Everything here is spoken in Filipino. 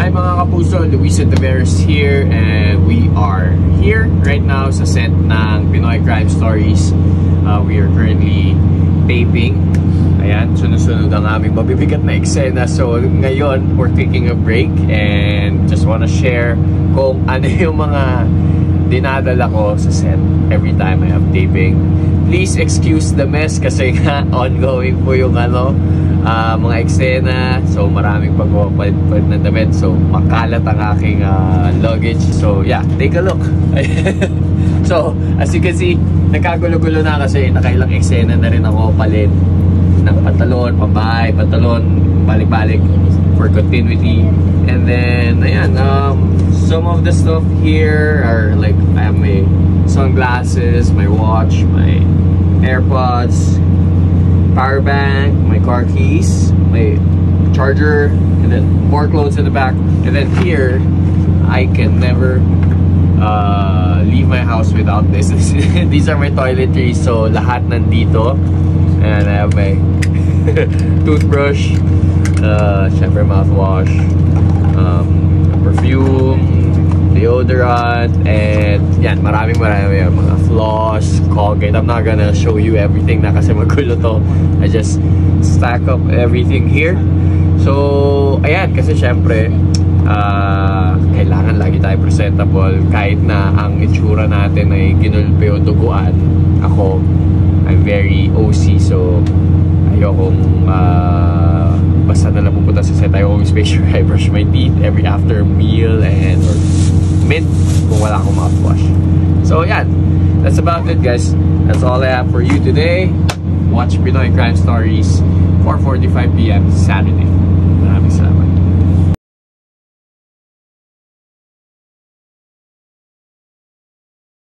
Hi mga kapuso, Luis Taveras here, and we are here right now sa set ng Pinoy Crime Stories. We are currently taping. Ayan, sunod-sunod ang aming mabibigat na eksena. So ngayon, we're taking a break and just wanna share kung ano yung mga dinadala ko sa set every time I have taping. Please excuse the mess kasi nga ongoing po yung mga eksena. So maraming pagpapalit ng damit. So makalat ang aking luggage. So yeah, take a look. So as you can see, nagkagulo-gulo na kasi nakailang eksena na rin ako palit ng pantalon, pambahay, pantalon, balik-balik for continuity. And then ayan, some of the stuff here are like, I have my sunglasses, my watch, my AirPods, power bank, my car keys, my charger, and then more clothes in the back. And then here, I can never leave my house without this. These are my toiletries, so lahat nandito. And I have my toothbrush, syempre mouthwash, perfume, deodorant, and yan, maraming mga floss, Colgate. I'm not gonna show you everything na kasi magulo to. I just stack up everything here. So ayan, kasi syempre kailangan lagi tayo presentable kahit na ang itsura natin ay ginulpi o duguan. Ako, I'm very OC, so ayokong basta na lang pupunta sa set. I always make sure I brush my teeth every after meal and or mint kung wala akong mouthwash. So yeah, that's about it guys. That's all I have for you today. Watch Pinoy Crime Stories, 4:45 PM Saturday.